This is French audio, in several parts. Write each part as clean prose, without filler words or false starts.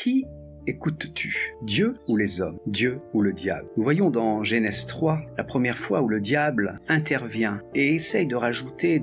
Qui écoutes-tu? Dieu ou les hommes? Dieu ou le diable? Nous voyons dans Genèse 3 la première fois où le diable intervient et essaye de rajouter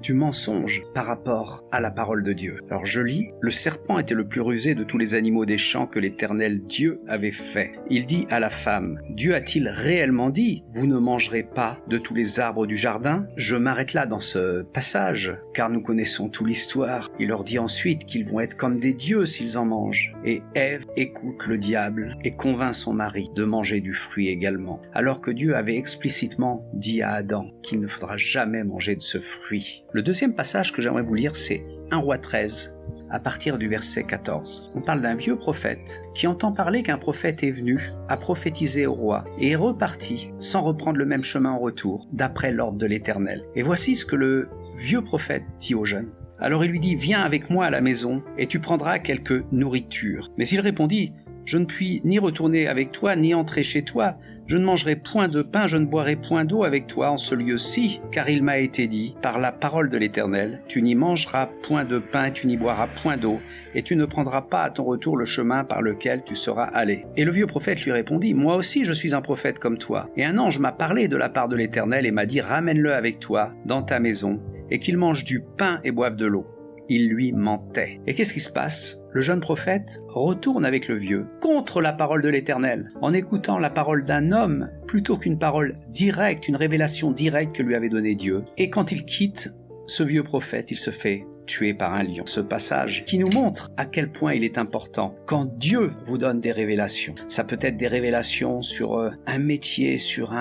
du mensonge par rapport à la parole de Dieu. Alors je lis, le serpent était le plus rusé de tous les animaux des champs que l'Éternel Dieu avait fait. Il dit à la femme, Dieu a-t-il réellement dit, vous ne mangerez pas de tous les arbres du jardin? Je m'arrête là dans ce passage, car nous connaissons toute l'histoire. Il leur dit ensuite qu'ils vont être comme des dieux s'ils en mangent. Et Ève écoute le diable et convainc son mari de manger du fruit également, alors que Dieu avait explicitement dit à Adam qu'il ne faudra jamais manger de ce fruit. Le deuxième passage que j'aimerais vous lire, c'est 1 Roi 13, à partir du verset 14. On parle d'un vieux prophète qui entend parler qu'un prophète est venu à prophétiser au roi et est reparti sans reprendre le même chemin en retour, d'après l'ordre de l'Éternel. Et voici ce que le vieux prophète dit au jeune. Alors il lui dit, viens avec moi à la maison et tu prendras quelque nourriture. Mais il répondit, je ne puis ni retourner avec toi, ni entrer chez toi. Je ne mangerai point de pain, je ne boirai point d'eau avec toi en ce lieu-ci, car il m'a été dit, par la parole de l'Éternel, tu n'y mangeras point de pain, tu n'y boiras point d'eau, et tu ne prendras pas à ton retour le chemin par lequel tu seras allé. Et le vieux prophète lui répondit, moi aussi je suis un prophète comme toi, et un ange m'a parlé de la part de l'Éternel et m'a dit, ramène-le avec toi dans ta maison, et qu'il mange du pain et boive de l'eau. Il lui mentait. Et qu'est-ce qui se passe? Le jeune prophète retourne avec le vieux, contre la parole de l'Éternel, en écoutant la parole d'un homme, plutôt qu'une parole directe, une révélation directe que lui avait donnée Dieu. Et quand il quitte ce vieux prophète, il se fait tué par un lion. Ce passage qui nous montre à quel point il est important quand Dieu vous donne des révélations. Ça peut être des révélations sur un métier, sur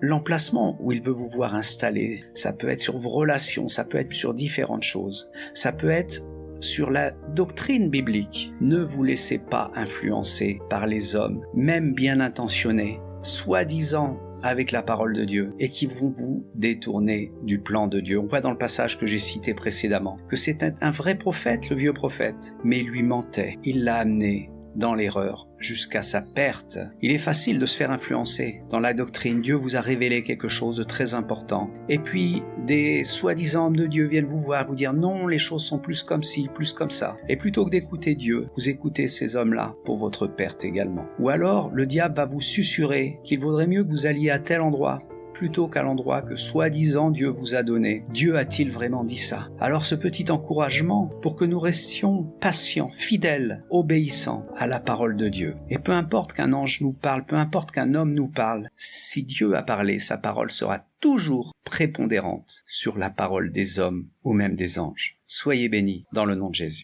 l'emplacement où il veut vous voir installé. Ça peut être sur vos relations, ça peut être sur différentes choses. Ça peut être sur la doctrine biblique. Ne vous laissez pas influencer par les hommes, même bien intentionnés, soi-disant avec la parole de Dieu et qui vont vous détourner du plan de Dieu. On voit dans le passage que j'ai cité précédemment que c'est un vrai prophète, le vieux prophète, mais il lui mentait. Il l'a amené dans l'erreur jusqu'à sa perte. Il est facile de se faire influencer dans la doctrine. Dieu vous a révélé quelque chose de très important. Et puis, des soi-disant hommes de Dieu viennent vous voir, vous dire non, les choses sont plus comme ci, plus comme ça. Et plutôt que d'écouter Dieu, vous écoutez ces hommes-là pour votre perte également. Ou alors, le diable va vous susurrer qu'il vaudrait mieux que vous alliez à tel endroit plutôt qu'à l'endroit que soi-disant Dieu vous a donné. Dieu a-t-il vraiment dit ça? Alors ce petit encouragement pour que nous restions patients, fidèles, obéissants à la parole de Dieu. Et peu importe qu'un ange nous parle, peu importe qu'un homme nous parle, si Dieu a parlé, sa parole sera toujours prépondérante sur la parole des hommes ou même des anges. Soyez bénis dans le nom de Jésus.